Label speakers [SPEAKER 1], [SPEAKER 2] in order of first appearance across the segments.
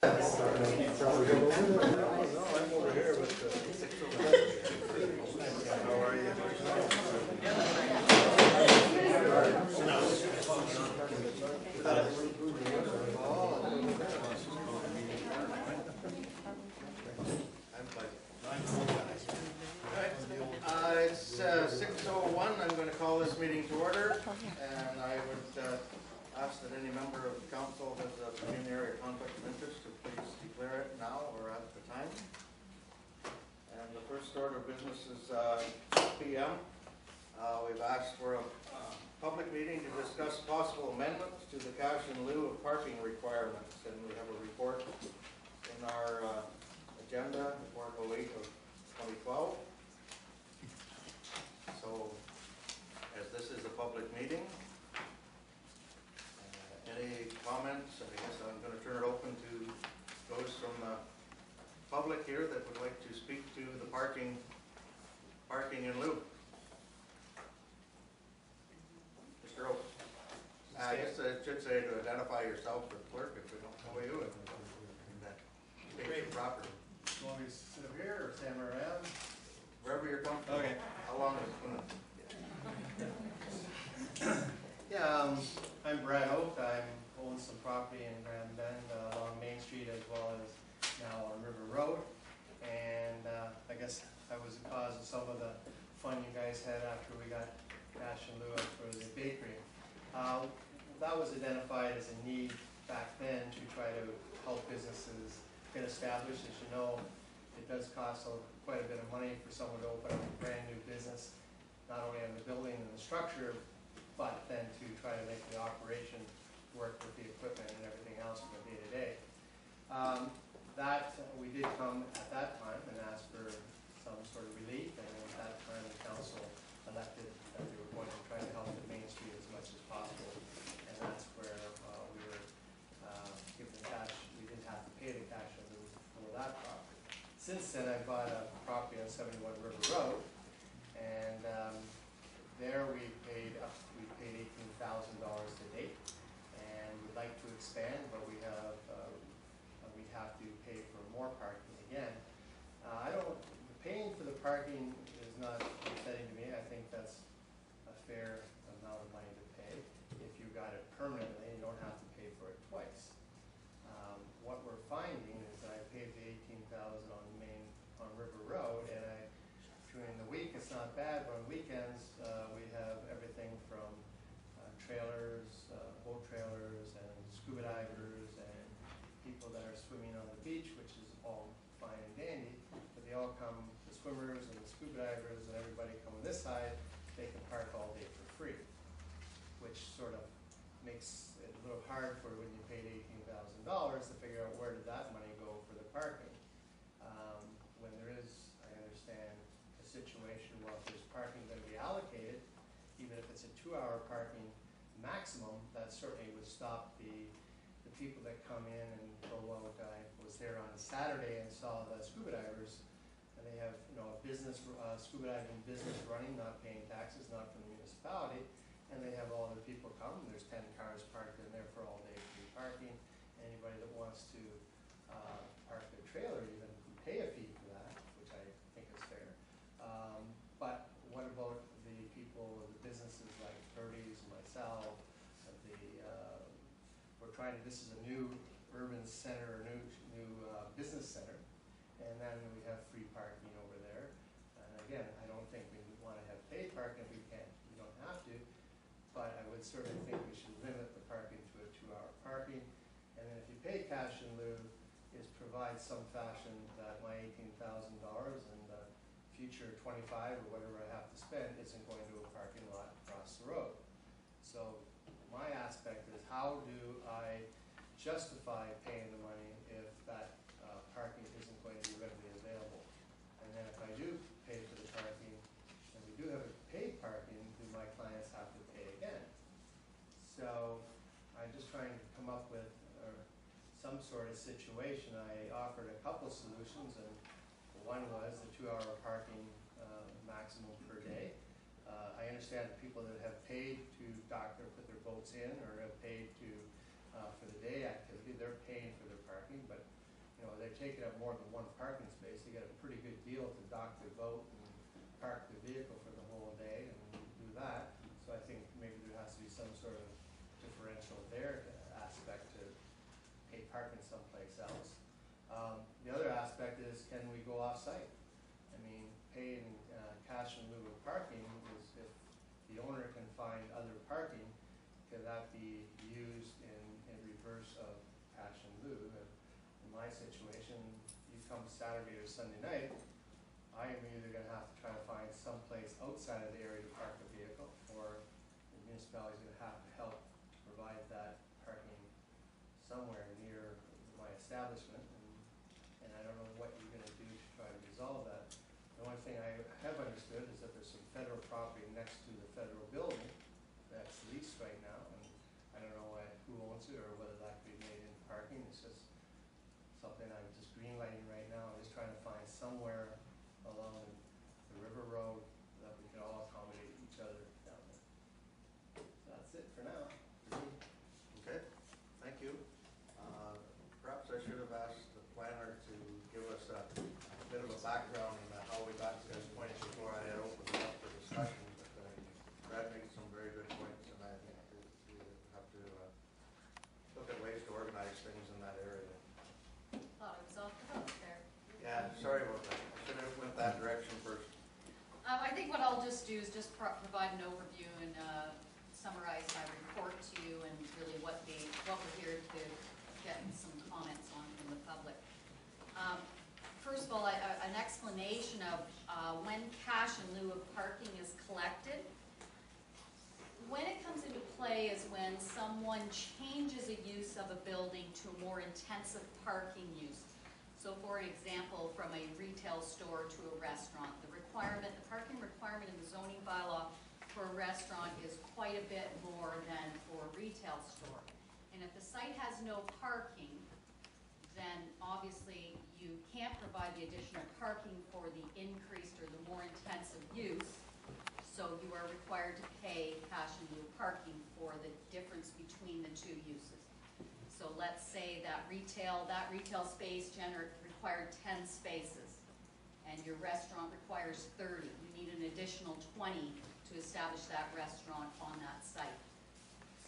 [SPEAKER 1] I'm over here with how are you? It's 6:01. I'm going to call this meeting to order, and I would ask that any member of the council has a pecuniary conflict of interest to please declare it now or at the time. And the first order of business is 6 p.m. We've asked for a public meeting to discuss possible amendments to the cash in lieu of parking requirements, and we have a report in our agenda, report 08 of 2012. So, as this is a public meeting, any comments? I guess I'm going to turn it open to those from the public here that would like to speak to the parking in lieu. Mr. Oak. I guess I should say to identify yourself for the clerk if we don't know you and that state your property.
[SPEAKER 2] You want me to sit up here or stand where I am?
[SPEAKER 1] Wherever you're comfortable.
[SPEAKER 2] Okay.
[SPEAKER 1] How long is it going to?
[SPEAKER 2] Yeah, I'm Brad Oak. I own some property in Grand Bend along Main Street as well as now on River Road. And I guess I was the cause of some of the fun you guys had after we got cash in lieu for the bakery. That was identified as a need back then to try to help businesses get established. As you know, it does cost quite a bit of money for someone to open up a brand new business, not only on the building and the structure, but then to try to make the operation work with the equipment and everything else from the day-to-day. That we did come at that time and ask for some sort of relief, and at that time the council elected that we were going to try to help the Main Street as much as possible, and that's where we were given the cash. We didn't have to pay the cash for that property. Since then, I bought a property on 71 River Road, and there we paid $18,000 to date, and we'd like to expand, but we have to pay for more parking again. Paying for the parking is not upsetting to me. I think that's a fair amount of money to pay. If you got it permanently, you don't have to pay for it twice. What we're finding is that I paid the $18,000 on River Road, and during the week it's not bad, but on weekends we have everything from trailers, boat trailers, and scuba divers, and people that are swimming on the beach, which is all fine and dandy, but they all come, the swimmers and the scuba divers and everybody come on this side, they can park all day for free, which sort of makes it a little hard for when you paid $18,000 to figure out where did that money go for the parking. When there is, I understand, a situation where if there's parking going to be allocated, even if it's a 2-hour parking maximum, that certainly would stop the people that come in and go out. I was there on Saturday and saw the scuba divers, and they have a business, scuba diving business running, not paying taxes, not from the municipality, and they have all their people come. There's 10 cars parked in there for all day free parking. Anybody that wants to park their trailer even can pay a fee for that, which I think is fair. But what about the people, the businesses like Purdy's, myself, we're trying to, this is a new urban center, new business center, and then we have free parking over there. And again, I don't think we want to have paid parking if we can't, we don't have to, but I would certainly think we should limit the parking to a 2-hour parking. And then if you pay cash in lieu, is provide some fashion that my $18,000 and the future 25 or whatever I have to spend isn't going to a parking lot across the road. So my aspect is, how do I justify paying the money if that parking isn't going to be readily available? And then if I do pay for the parking, and we do have a paid parking, do my clients have to pay again? So I'm just trying to come up with some sort of situation. I offered a couple of solutions, and one was the 2-hour parking maximum per day. I understand the people that have paid to dock or put their boats in, or have paid to for the day activity, they're paying for their parking, but where they're taking up more than one parking space, they get a pretty good deal to dock their boat and park their vehicle for the whole day and do that. So I think maybe there has to be some sort of differential there aspect to pay parking someplace else. The other aspect is, can we go off-site? I mean, paying cash in lieu of parking is, if the owner can find other parking, can that be used in reverse of cash in lieu? In my situation, you come Saturday or Sunday night, I am either going to have to try to find some place outside of the area to park the vehicle, or the municipality is going to have to help provide that parking somewhere near my establishment. And I don't know what you're going to do to try to resolve that. The only thing I have understood is that there's some federal property next to the federal building that's leased right now, and I don't know who owns it or whether that could be made into parking. It's just something I'm just greenlighting right now. I'm just trying to find somewhere along the river road that we can all accommodate each other down there. So that's it for now.
[SPEAKER 1] Okay, thank you. Perhaps I should have asked the planner to give us a bit of a background on how we got to this point before I had opened it up for discussion, but Brad makes some very good points, and I think we have to look at ways to organize things in that area.
[SPEAKER 3] Thought I was off the hook there.
[SPEAKER 1] Yeah, sorry about that. I should have went that direction first.
[SPEAKER 3] I think what I'll just do is just provide an overview and summarize my report to you, and really what we're here to get some comments on from the public. First of all, an explanation of when cash in lieu of parking is collected. When it comes into play is when someone changes a use of a building to a more intensive parking use. So for an example, from a retail store to a restaurant, the parking requirement in the zoning bylaw for a restaurant is quite a bit more than for a retail store. And if the site has no parking, then obviously you can't provide the additional parking for the increased or the more intensive use. So you are required to pay cash in lieu of parking for the difference between the two uses. So let's say that retail space required 10 spaces, and your restaurant requires 30. You need an additional 20 to establish that restaurant on that site.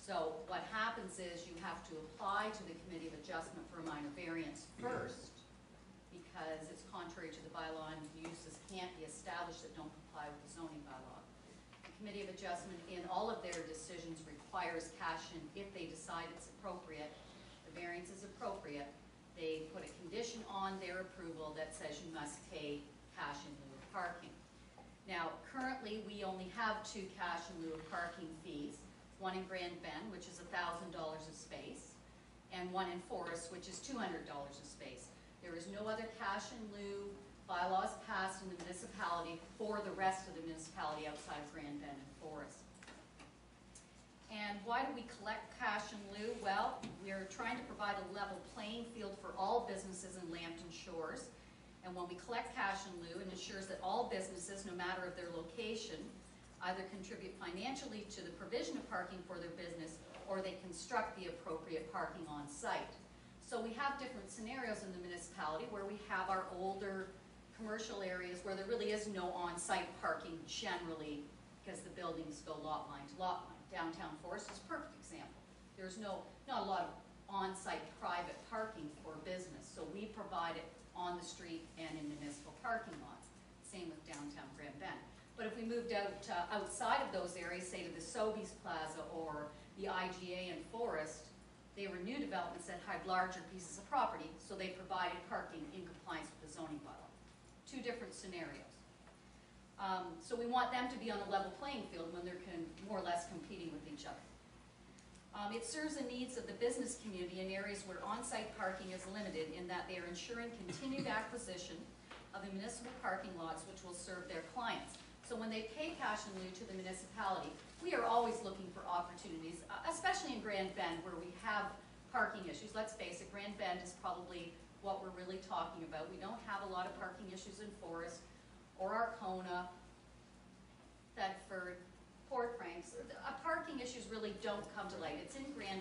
[SPEAKER 3] So what happens is you have to apply to the Committee of Adjustment for a minor variance first, because it's contrary to the bylaw and uses can't be established that don't comply with the zoning bylaw. The Committee of Adjustment in all of their decisions requires cash in if they decide it's appropriate. The variance is appropriate. They put a condition on their approval that says you must pay cash in lieu of parking. Now, currently we only have 2 cash in lieu of parking fees. One in Grand Bend, which is $1,000 a space, and one in Forest, which is $200 a space. There is no other cash in lieu bylaws passed in the municipality for the rest of the municipality outside of Grand Bend and Forest. And why do we collect cash in lieu? Well, we're trying to provide a level playing field for all businesses in Lambton Shores. And when we collect cash in lieu, it ensures that all businesses, no matter of their location, either contribute financially to the provision of parking for their business, or they construct the appropriate parking on site. So we have different scenarios in the municipality where we have our older commercial areas where there really is no on-site parking generally, because the buildings go lot line to lot line. Downtown Forest is a perfect example. There's not a lot of on-site private parking for business, so we provide it on the street and in municipal parking lots. Same with downtown Grand Bend. But if we moved out outside of those areas, say to the Sobeys Plaza or the IGA in Forest, they were new developments that had larger pieces of property, so they provided parking in compliance with the zoning bylaw. 2 different scenarios. So we want them to be on a level playing field when they're more or less competing with each other. It serves the needs of the business community in areas where on-site parking is limited, in that they are ensuring continued acquisition of the municipal parking lots which will serve their clients. So when they pay cash in lieu to the municipality, we are always looking for opportunities, especially in Grand Bend where we have parking issues. Let's face it, Grand Bend is probably what we're really talking about. We don't have a lot of parking issues in Forest or Arcona, Thetford, Port Franks. Parking issues really don't come to light. It's in Grand